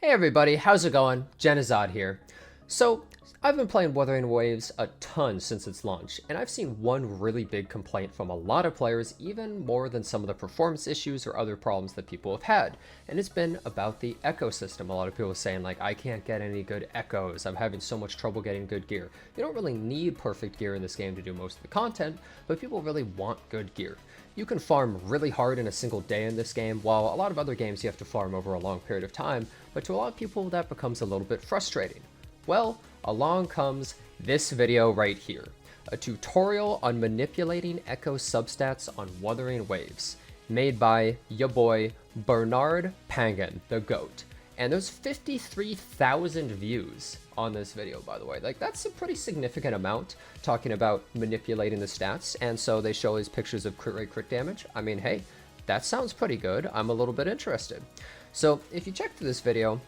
Hey everybody, how's it going? Jenazad here. So, I've been playing Wuthering Waves a ton since its launch, and I've seen one really big complaint from a lot of players, even more than some of the performance issues or other problems that people have had, and it's been about the echo system. A lot of people are saying, like, I can't get any good echoes, I'm having so much trouble getting good gear. You don't really need perfect gear in this game to do most of the content, but people really want good gear. You can farm really hard in a single day in this game, while a lot of other games you have to farm over a long period of time, but to a lot of people that becomes a little bit frustrating. Well, along comes this video right here, a tutorial on manipulating echo substats on Wuthering Waves, made by ya boy Bernard Pangan, the GOAT. And there's 53,000 views on this video, by the way. Like, that's a pretty significant amount, talking about manipulating the stats. And so they show these pictures of crit rate, crit damage. I mean, hey, that sounds pretty good. I'm a little bit interested. So if you check through this video,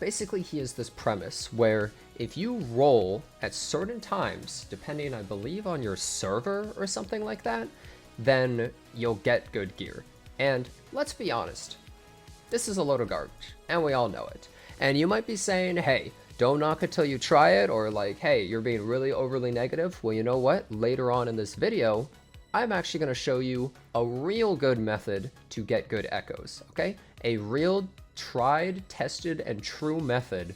basically he has this premise where if you roll at certain times, depending, I believe, on your server or something like that, then you'll get good gear. And let's be honest, this is a load of garbage, and we all know it. And you might be saying, hey, don't knock it till you try it, or like, hey, you're being really overly negative. Well, you know what? Later on in this video, I'm actually going to show you a real good method to get good echoes, okay? A real tried, tested, and true method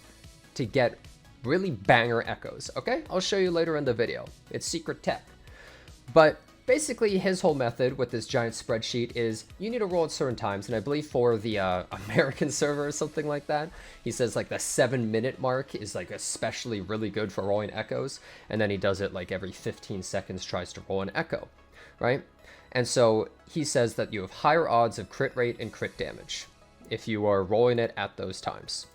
to get really banger echoes, okay? I'll show you later in the video. It's secret tech. But basically, his whole method with this giant spreadsheet is you need to roll at certain times, and I believe for the American server or something like that, he says like the 7-minute mark is like especially really good for rolling echoes, and then he does it like every 15 seconds, tries to roll an echo, right? And so he says that you have higher odds of crit rate and crit damage if you are rolling it at those times.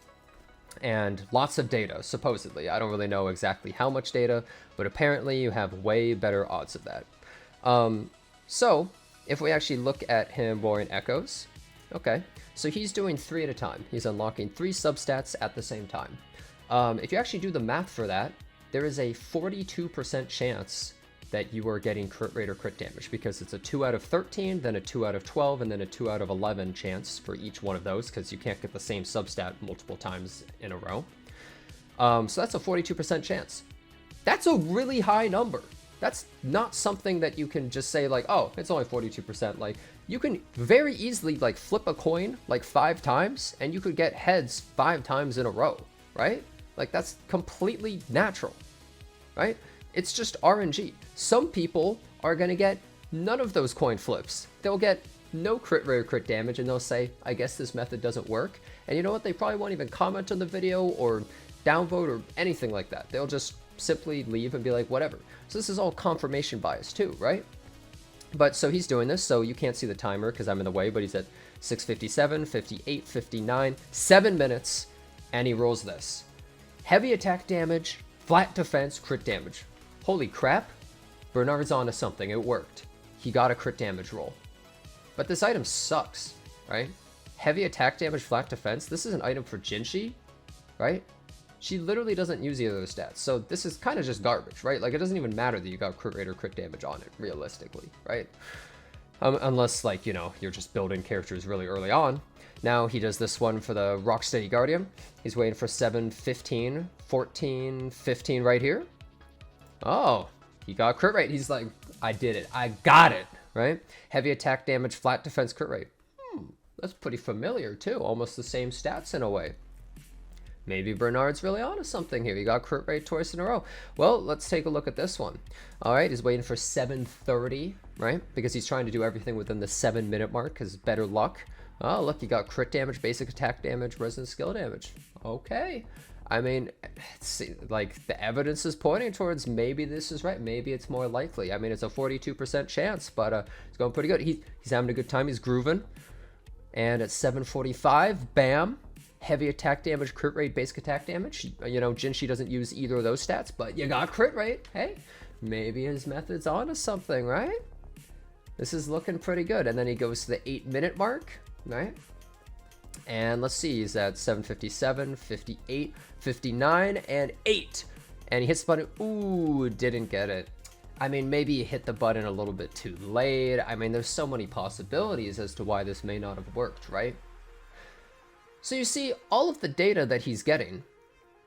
And lots of data, supposedly. I don't really know exactly how much data, but apparently you have way better odds of that. So if we actually look at him rolling echoes, okay, so he's doing 3 at a time. He's unlocking 3 substats at the same time. If you actually do the math for that, there is a 42% chance that you are getting crit rate or crit damage, because it's a 2 out of 13, then a 2 out of 12, and then a 2 out of 11 chance for each one of those, because you can't get the same substat multiple times in a row. So that's a 42% chance. That's a really high number. That's not something that you can just say like, oh, it's only 42%. Like, you can very easily like flip a coin like 5 times and you could get heads 5 times in a row, right? Like, that's completely natural, right? It's just RNG. Some people are gonna get none of those coin flips. They'll get no crit rate or crit damage, and they'll say, I guess this method doesn't work. And you know what? They probably won't even comment on the video or downvote or anything like that. They'll just simply leave and be like, whatever. So this is all confirmation bias too, right? But so he's doing this, so you can't see the timer because I'm in the way, but he's at 6:57, 58, 59, 7 minutes, and he rolls this. Heavy attack damage, flat defense, crit damage. Holy crap, Bernard's onto something. It worked. He got a crit damage roll. But this item sucks, right? Heavy attack damage, flat defense. This is an item for Jinshi, right? She literally doesn't use either of those stats. So this is kind of just garbage, right? Like, it doesn't even matter that you got crit rate or crit damage on it, realistically, right? Unless, like, you know, you're just building characters really early on. Now he does this one for the Rocksteady Guardian. He's waiting for 7, 15, 14, 15 right here. Oh, he got crit rate. He's like, I did it. I got it, right? Heavy attack damage, flat defense, crit rate. That's pretty familiar too. Almost the same stats in a way. Maybe Bernard's really onto something here. He got crit rate twice in a row. Well, let's take a look at this one. All right, he's waiting for 7:30, right? Because he's trying to do everything within the 7-minute mark because better luck. Oh, look, he got crit damage, basic attack damage, resident skill damage. Okay. I mean, like, the evidence is pointing towards maybe this is right. Maybe it's more likely. I mean, it's a 42% chance, but it's going pretty good. He's having a good time. He's grooving. And at 7:45, bam. Heavy attack damage, crit rate, basic attack damage. You know, Jinshi doesn't use either of those stats, but you got crit rate. Hey, maybe his method's onto something, right? This is looking pretty good. And then he goes to the 8-minute mark, right? And let's see, he's at 7:57, 58, 59, and 8. And he hits the button. Ooh, didn't get it. I mean, maybe he hit the button a little bit too late. I mean, there's so many possibilities as to why this may not have worked, right? So you see, all of the data that he's getting,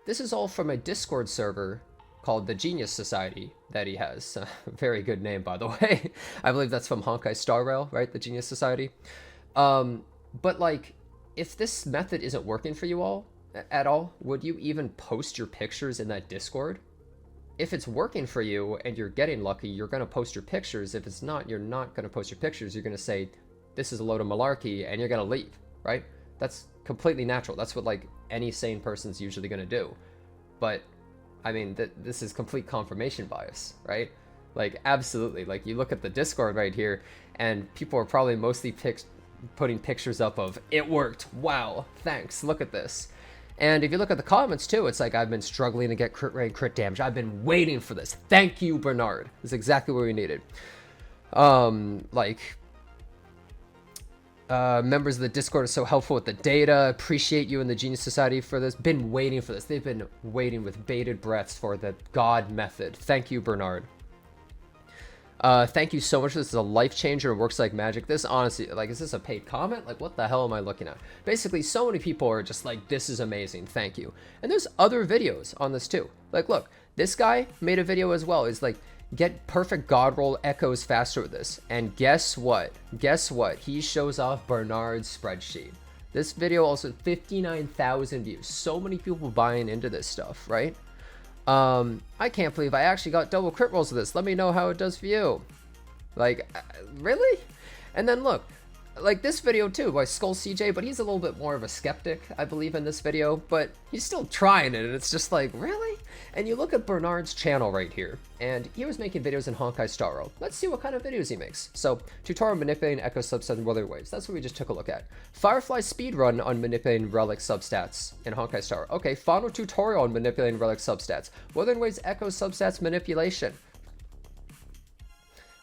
this is all from a Discord server called the Genius Society that he has. Very good name, by the way. I believe that's from Honkai Star Rail, right? The Genius Society. But like, if this method isn't working for you all at all, would you even post your pictures in that Discord? If it's working for you and you're getting lucky, you're going to post your pictures. If it's not, you're not going to post your pictures. You're going to say, this is a load of malarkey, and you're going to leave, right? That's completely natural. That's what like any sane person's usually going to do. But I mean, this is complete confirmation bias, right? Like, absolutely. Like, you look at the Discord right here, and people are probably mostly putting pictures up of, it worked, wow, thanks, look at this. And if you look at the comments too, it's like, I've been struggling to get crit rate, crit damage. I've been waiting for this. Thank you, Bernard. This is exactly what we needed. Members of the Discord are so helpful with the data. Appreciate you and the Genius Society for this. Been waiting for this. They've been waiting with bated breaths for the God method. Thank you, Bernard. Thank you so much. This is a life changer and works like magic. This honestly, like, is this a paid comment? Like, what the hell am I looking at? Basically, so many people are just like, this is amazing. Thank you. And there's other videos on this too. Like, look, this guy made a video as well. It's like, get perfect God roll echoes faster with this. And guess what? Guess what? He shows off Bernard's spreadsheet. This video also 59,000 views. So many people buying into this stuff, right? I can't believe I actually got double crit rolls with this. Let me know how it does for you. Like, really? And then look, like this video too by Skull CJ, but he's a little bit more of a skeptic, I believe, in this video, but he's still trying it, and it's just like, really? And you look at Bernard's channel right here, and he was making videos in Honkai Star Rail. Let's see what kind of videos he makes. So, tutorial manipulating echo substats and wuthering waves. That's what we just took a look at. Firefly speedrun on manipulating relic substats in Honkai Star Rail. Okay, final tutorial on manipulating relic substats. Wuthering waves echo substats manipulation.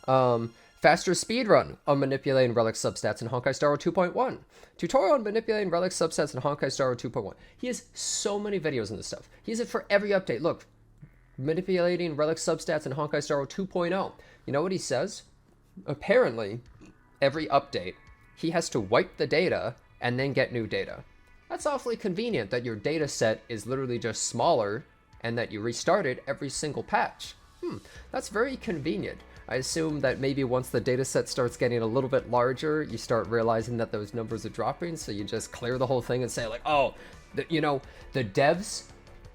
Faster speedrun on manipulating relic substats in Honkai Star Rail 2.1. Tutorial on manipulating relic substats in Honkai Star Rail 2.1. He has so many videos on this stuff. He has it for every update. Look, manipulating relic substats in Honkai Star Rail 2.0. You know what he says? Apparently, every update, he has to wipe the data and then get new data. That's awfully convenient that your data set is literally just smaller and that you restart it every single patch. That's very convenient. I assume that maybe once the data set starts getting a little bit larger, you start realizing that those numbers are dropping, so you just clear the whole thing and say like, oh, you know, the devs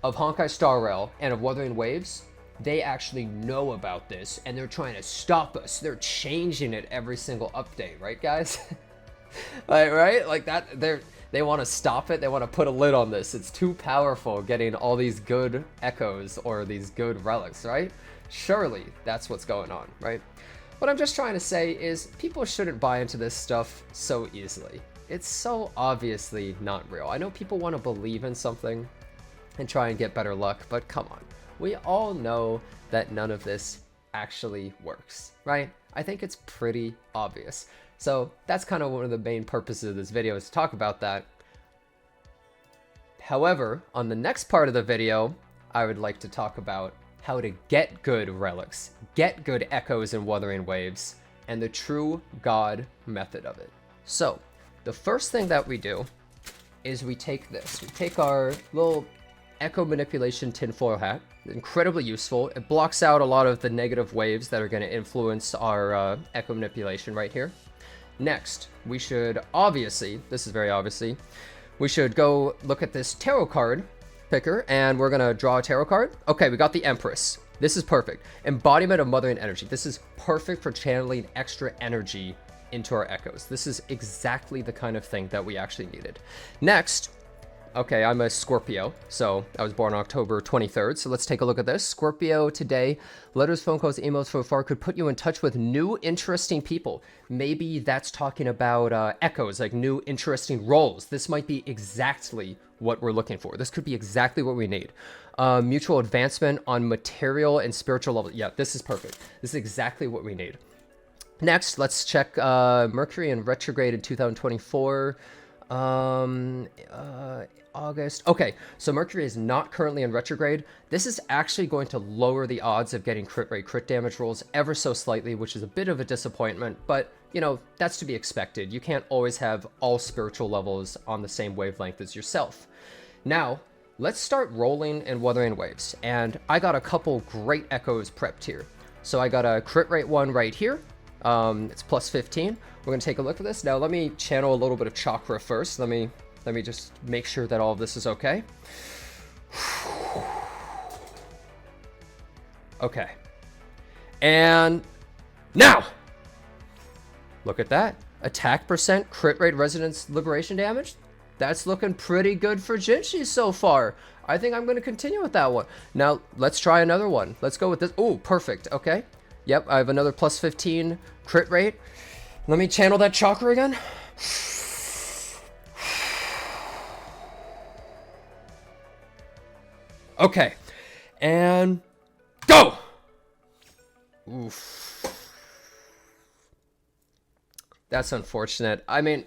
of Honkai Star Rail and of Wuthering Waves, they actually know about this, and they're trying to stop us. They're changing it every single update, right, guys? Like, right? Like that, they want to stop it. They want to put a lid on this. It's too powerful getting all these good echoes or these good relics, right? Surely that's what's going on, right? What I'm just trying to say is people shouldn't buy into this stuff so easily. It's so obviously not real. I know people want to believe in something and try and get better luck, but come on. We all know that none of this actually works, right? I think it's pretty obvious. So that's kind of one of the main purposes of this video, is to talk about that. However, on the next part of the video, I would like to talk about how to get good relics, get good echoes and wuthering waves, and the true God method of it. So, the first thing that we do is we take this. We take our little echo manipulation tinfoil hat, incredibly useful. It blocks out a lot of the negative waves that are going to influence our echo manipulation right here. Next, we should obviously, this is very obviously, we should go look at this tarot card picker, and we're gonna draw a tarot card. Okay, we got the Empress. This is perfect. Embodiment of mothering energy. This is perfect for channeling extra energy into our echoes. This is exactly the kind of thing that we actually needed. Next, okay, I'm a Scorpio, so I was born October 23rd, so let's take a look at this. Scorpio today, letters, phone calls, emails so far could put you in touch with new, interesting people. Maybe that's talking about echoes, like new, interesting roles. This might be exactly what we're looking for. This could be exactly what we need. Mutual advancement on material and spiritual level. Yeah, this is perfect. This is exactly what we need. Next, let's check Mercury in retrograde in 2024. Um, August. Okay, so Mercury is not currently in retrograde. This is actually going to lower the odds of getting crit rate, crit damage rolls ever so slightly, which is a bit of a disappointment, but you know, that's to be expected. You can't always have all spiritual levels on the same wavelength as yourself. Now, let's start rolling in Wuthering Waves, and I got a couple great echoes prepped here. So I got a crit rate one right here. It's plus 15. We're gonna take a look at this. Now let me channel a little bit of chakra first. Let me just make sure that all of this is okay. Okay. And now, look at that. Attack percent, crit rate, resonance, liberation damage. That's looking pretty good for Jinshi so far. I think I'm going to continue with that one. Now, let's try another one. Let's go with this. Oh, perfect. Okay. Yep, I have another plus 15 crit rate. Let me channel that chakra again. Okay. And go! Oof. That's unfortunate. I mean,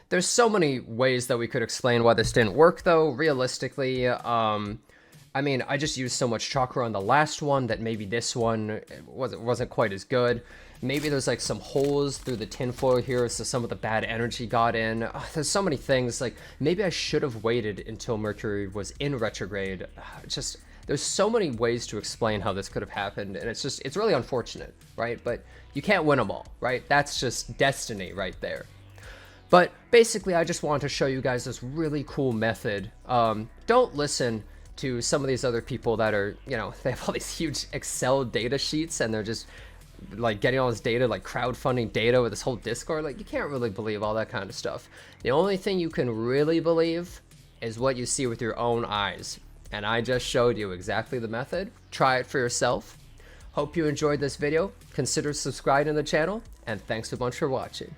there's so many ways that we could explain why this didn't work, though. Realistically, I mean, I just used so much chakra on the last one that maybe this one wasn't quite as good. Maybe there's like some holes through the tinfoil here, so some of the bad energy got in. There's so many things. Like, maybe I should have waited until Mercury was in retrograde. Just, there's so many ways to explain how this could have happened, and it's really unfortunate, right? But you can't win them all, right? That's just destiny right there. But basically, I just wanted to show you guys this really cool method. Don't listen to some of these other people that are, you know, they have all these huge Excel data sheets and they're just like getting all this data, like crowdfunding data with this whole Discord. Like, you can't really believe all that kind of stuff. The only thing you can really believe is what you see with your own eyes. And I just showed you exactly the method. Try it for yourself. Hope you enjoyed this video. Consider subscribing to the channel, and thanks a bunch for watching.